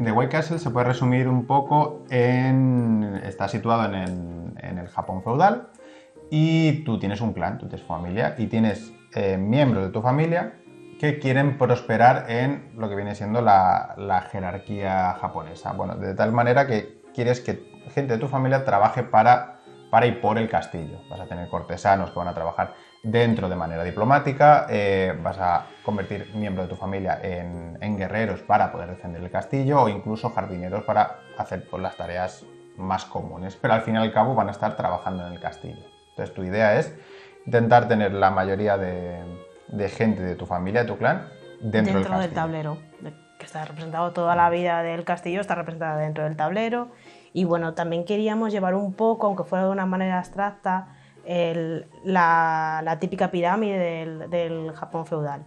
The White Castle se puede resumir un poco en... Está situado en el Japón feudal y tú tienes un clan, tú tienes familia y tienes miembros de tu familia que quieren prosperar en lo que viene siendo la jerarquía japonesa. Bueno, de tal manera que quieres que gente de tu familia trabaje para y por el castillo. Vas a tener cortesanos que van a trabajar dentro de manera diplomática, vas a convertir miembros de tu familia en guerreros para poder defender el castillo o incluso jardineros para hacer pues, las tareas más comunes, pero al fin y al cabo van a estar trabajando en el castillo. Entonces tu idea es intentar tener la mayoría de gente de tu familia, de tu clan, dentro del tablero, que está representado toda la vida del castillo, está representada dentro del tablero. Y bueno, también queríamos llevar un poco, aunque fuera de una manera abstracta, la típica pirámide del Japón feudal.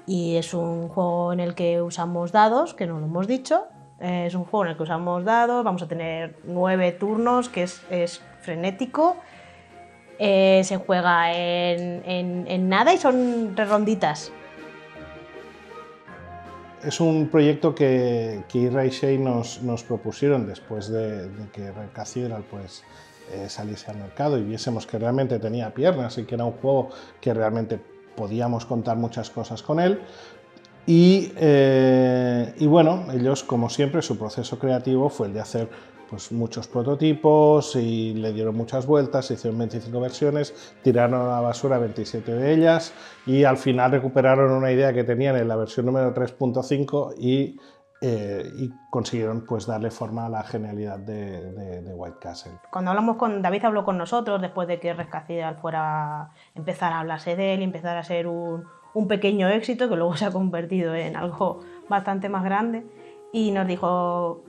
Y es un juego en el que usamos dados, que no lo hemos dicho. Es un juego en el que usamos dados, vamos a tener 9 turnos, que es frenético. Se juega en nada y son 3 ronditas. Es un proyecto que Ira y Shay nos propusieron después de que Red Cathedral pues, saliese al mercado y viésemos que realmente tenía piernas y que era un juego que realmente podíamos contar muchas cosas con él. Y bueno, ellos, como siempre, su proceso creativo fue el de hacer pues, muchos prototipos y le dieron muchas vueltas, hicieron 25 versiones, tiraron a la basura 27 de ellas y al final recuperaron una idea que tenían en la versión número 3.5 y consiguieron pues, darle forma a la genialidad de White Castle. Cuando hablamos con David, habló con nosotros después de que Red Cathedral fuera a empezar a hablarse de él y empezar a ser un pequeño éxito que luego se ha convertido en algo bastante más grande y nos dijo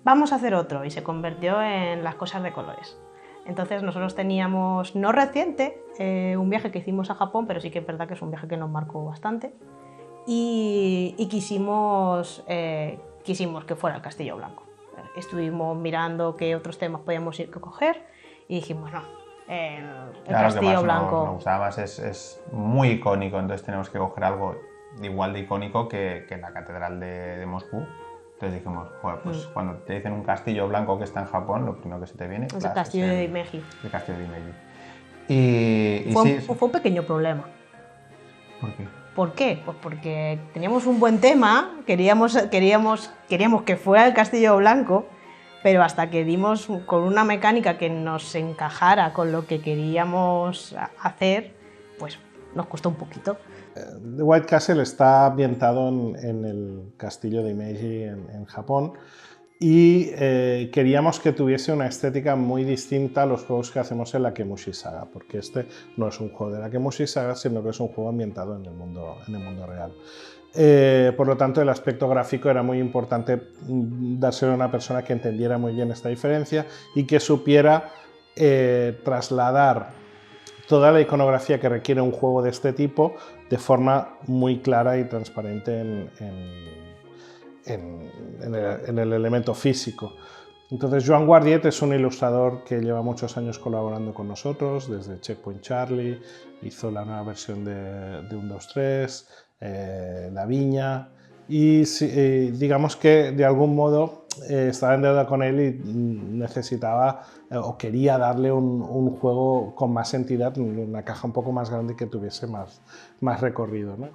vamos a hacer otro y se convirtió en Las cosas de colores. Entonces nosotros teníamos, no reciente, un viaje que hicimos a Japón, pero sí que es verdad que es un viaje que nos marcó bastante y quisimos que fuera el Castillo Blanco. Estuvimos mirando qué otros temas podíamos ir a coger y dijimos no, el Castillo Blanco. Nos gustaba más, es muy icónico, entonces tenemos que coger algo igual de icónico que la Catedral de Moscú. Entonces dijimos, joder, pues cuando te dicen un castillo blanco que está en Japón, lo primero que se te viene es el castillo de Himeji. El castillo de Himeji. Fue un pequeño problema. ¿Por qué? ¿Por qué? Pues porque teníamos un buen tema, queríamos que fuera el castillo blanco, pero hasta que dimos con una mecánica que nos encajara con lo que queríamos hacer, pues nos costó un poquito. The White Castle está ambientado en el castillo de Himeji en Japón y queríamos que tuviese una estética muy distinta a los juegos que hacemos en la Kemushi Saga, porque este no es un juego de la Kemushi Saga, sino que es un juego ambientado en el mundo real. Por lo tanto, el aspecto gráfico era muy importante dárselo a una persona que entendiera muy bien esta diferencia y que supiera trasladar toda la iconografía que requiere un juego de este tipo de forma muy clara y transparente en el elemento físico. Entonces, Joan Guardiet es un ilustrador que lleva muchos años colaborando con nosotros, desde Checkpoint Charlie, hizo la nueva versión de 1, 2, 3, La Viña, y digamos que de algún modo estaba en deuda con él y necesitaba o quería darle un juego con más entidad, una caja un poco más grande que tuviese más recorrido, ¿no?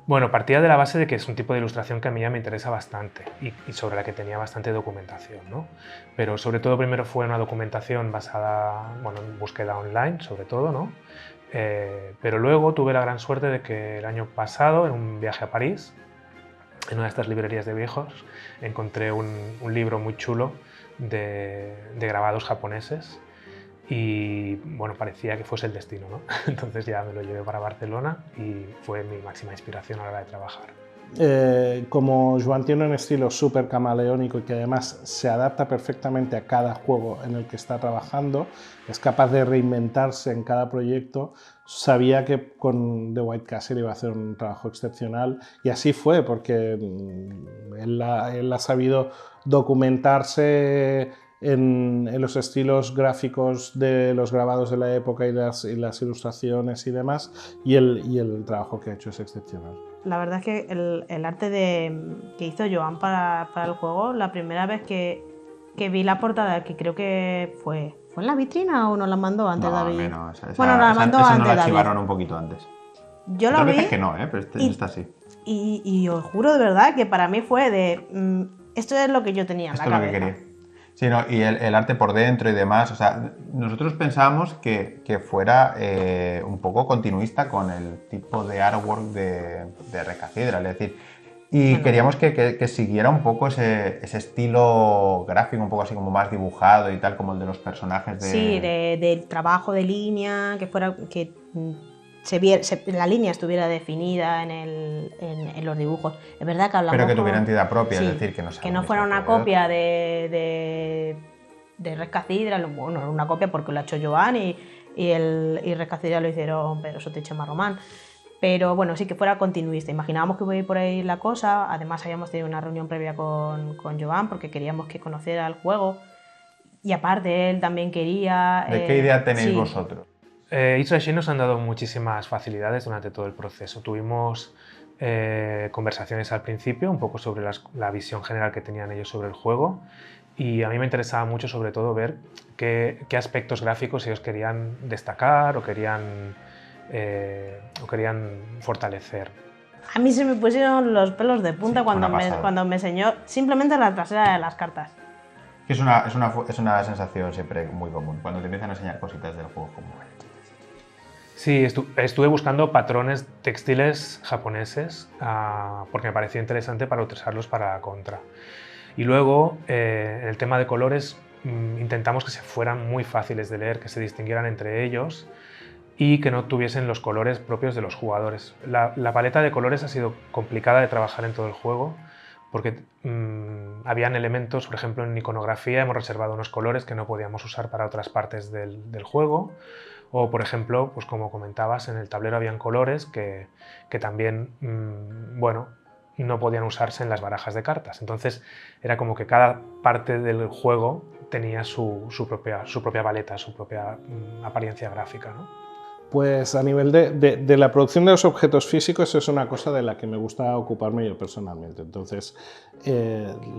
Bueno, partía de la base de que es un tipo de ilustración que a mí ya me interesa bastante y sobre la que tenía bastante documentación, ¿no? Pero sobre todo primero fue una documentación basada, bueno, en búsqueda online, sobre todo, ¿no? Pero luego tuve la gran suerte de que el año pasado, en un viaje a París, en una de estas librerías de viejos, encontré un libro muy chulo de grabados japoneses y bueno, parecía que fuese el destino, ¿no? Entonces ya me lo llevé para Barcelona y fue mi máxima inspiración a la hora de trabajar. Como Joan tiene un estilo súper camaleónico y que además se adapta perfectamente a cada juego en el que está trabajando, es capaz de reinventarse en cada proyecto, sabía que con The White Castle iba a hacer un trabajo excepcional y así fue, porque él ha sabido documentarse en los estilos gráficos de los grabados de la época y las ilustraciones y demás, y el trabajo que ha hecho es excepcional. La verdad es que el arte que hizo Joan para el juego, la primera vez que vi la portada, que creo que fue en la vitrina o nos la mandó antes David. No, Bueno, nos la mandó esa antes no la David. archivaron un poquito antes. Yo la vi. Veces que no, pero está así. Y os juro de verdad que para mí fue de esto es lo que yo tenía en la cabeza. Esto es lo que quería. Sí, no, y el arte por dentro y demás, o sea, nosotros pensábamos que fuera un poco continuista con el tipo de artwork de Recathedral, es decir, y queríamos que siguiera un poco ese estilo gráfico, un poco así como más dibujado y tal, como el de los personajes de... Sí, del trabajo de línea, que fuera... que la línea estuviera definida en los dibujos. Es verdad que hablamos... Pero que tuviera entidad propia, sí, es decir, que no fuera una copia de Recathedral, bueno, era una copia porque lo ha hecho Joan y Recathedral lo hicieron Pedro Soto y Román. Pero bueno, sí que fuera continuista. Imaginábamos que iba a ir por ahí la cosa. Además habíamos tenido una reunión previa con Joan porque queríamos que conociera el juego. Y aparte él también quería... ¿De qué idea tenéis vosotros? Israel Shein nos han dado muchísimas facilidades durante todo el proceso. Tuvimos conversaciones al principio, un poco sobre la visión general que tenían ellos sobre el juego, y a mí me interesaba mucho sobre todo ver qué aspectos gráficos ellos querían destacar o querían fortalecer. A mí se me pusieron los pelos de punta cuando me enseñó simplemente la trasera de las cartas. Es una sensación siempre muy común, cuando te empiezan a enseñar cositas del juego como... Sí, estuve buscando patrones textiles japoneses porque me pareció interesante para utilizarlos para la contra. Y luego, en el tema de colores, intentamos que se fueran muy fáciles de leer, que se distinguieran entre ellos y que no tuviesen los colores propios de los jugadores. La paleta de colores ha sido complicada de trabajar en todo el juego porque habían elementos, por ejemplo, en iconografía hemos reservado unos colores que no podíamos usar para otras partes del juego. O, por ejemplo, pues como comentabas, en el tablero habían colores que también, bueno, no podían usarse en las barajas de cartas. Entonces, era como que cada parte del juego tenía su propia paleta, su propia apariencia gráfica, ¿no? Pues a nivel de la producción de los objetos físicos es una cosa de la que me gusta ocuparme yo personalmente. Entonces,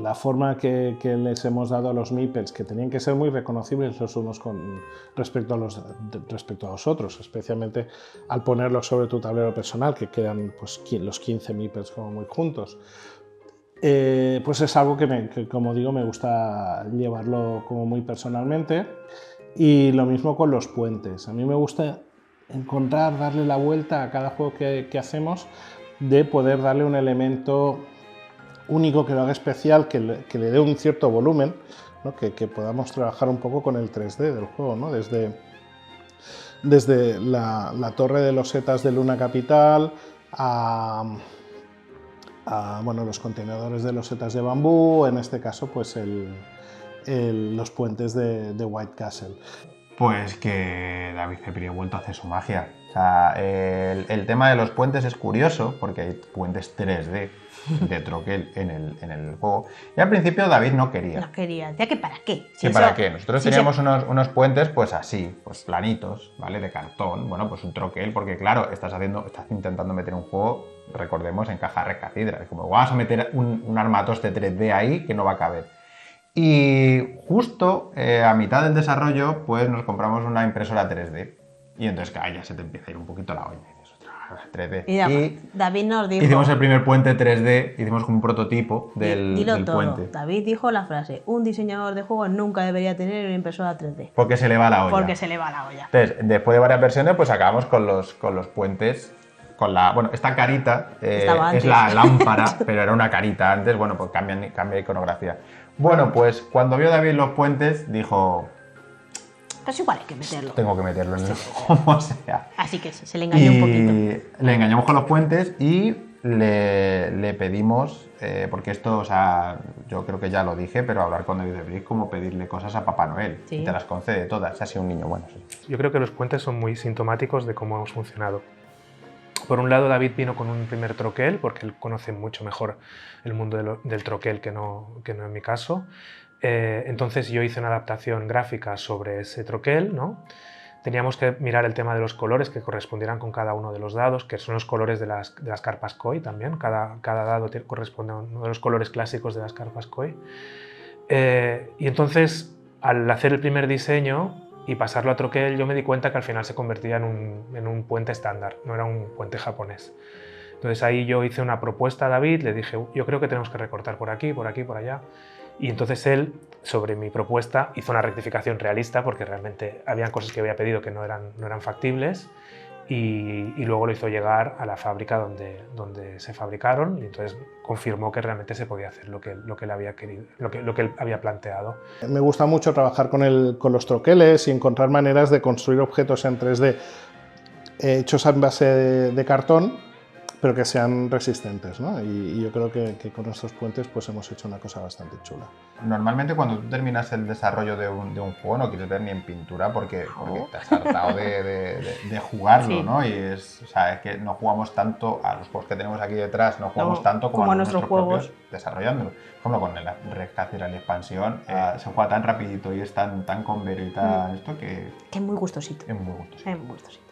la forma que les hemos dado a los meeples, que tenían que ser muy reconocibles los unos respecto a los otros, especialmente al ponerlos sobre tu tablero personal, que quedan pues, los 15 meeples como muy juntos, pues es algo que, como digo, me gusta llevarlo como muy personalmente. Y lo mismo con los puentes. A mí me gusta darle la vuelta a cada juego que hacemos, de poder darle un elemento único que lo haga especial, que le dé un cierto volumen, ¿no? que podamos trabajar un poco con el 3D del juego, ¿no? Desde la torre de losetas de Luna Capital a bueno, los contenedores de losetas de bambú, en este caso pues los puentes de White Castle. Pues que David Cepri ha vuelto a hacer su magia. O sea, el tema de los puentes es curioso porque hay puentes 3D de troquel en el juego. Y al principio David no quería. No quería. ¿Ya que para qué? ¿Que para qué? Nosotros teníamos unos puentes pues así, pues planitos, ¿vale? De cartón. Bueno, pues un troquel, porque claro, estás intentando meter un juego, recordemos, en caja Recathedral. Es como, vamos a meter un armatoste 3D ahí que no va a caber. Y justo a mitad del desarrollo, pues nos compramos una impresora 3D. Y entonces, ya se te empieza a ir un poquito la olla. 3D. Y David nos dijo... Hicimos el primer puente 3D, hicimos como un prototipo del puente. David dijo la frase: un diseñador de juegos nunca debería tener una impresora 3D. Porque se le va la olla. Porque se le va la olla. Entonces, después de varias versiones, pues acabamos con los puentes. Bueno, esta carita es la lámpara, pero era una carita antes. Bueno, pues cambia iconografía. Bueno, pues cuando vio David los puentes, dijo... Pues igual hay que meterlo. Tengo que meterlo en el juego, como sea. Así que sí, se le engañó un poquito. Le engañamos con los puentes y le pedimos, porque esto, o sea, yo creo que ya lo dije, pero hablar con David Cepri es como pedirle cosas a Papá Noel. Sí. Y te las concede todas, ha sido un niño bueno. Sí. Yo creo que los puentes son muy sintomáticos de cómo hemos funcionado. Por un lado, David vino con un primer troquel, porque él conoce mucho mejor el mundo del troquel que no en mi caso. Entonces yo hice una adaptación gráfica sobre ese troquel, ¿no? Teníamos que mirar el tema de los colores que correspondieran con cada uno de los dados, que son los colores de las carpas Koi también. Cada dado corresponde a uno de los colores clásicos de las carpas Koi. Y entonces, al hacer el primer diseño y pasarlo a troquel, yo me di cuenta que al final se convertía en un puente estándar, no era un puente japonés. Entonces ahí yo hice una propuesta a David, le dije, yo creo que tenemos que recortar por aquí, por aquí, por allá. Y entonces él, sobre mi propuesta, hizo una rectificación realista porque realmente habían cosas que había pedido que no eran factibles y luego lo hizo llegar a la fábrica donde se fabricaron y entonces confirmó que realmente se podía hacer lo que él había querido, lo que él había planteado. Me gusta mucho trabajar con los troqueles y encontrar maneras de construir objetos en 3D hechos en base de cartón, pero que sean resistentes, ¿no? Y yo creo que con nuestros puentes pues hemos hecho una cosa bastante chula. Normalmente cuando tú terminas el desarrollo de un juego no quieres ver ni en pintura porque te has hartado de jugarlo, Sí. ¿no? Y es que no jugamos tanto a los juegos que tenemos aquí detrás, no jugamos tanto como a nuestros juegos propios desarrollándolo. Por ejemplo, con el Rescate y la expansión se juega tan rapidito y es tan convero y tan esto que que es muy gustosito. es muy gustoso. Es muy gustosito.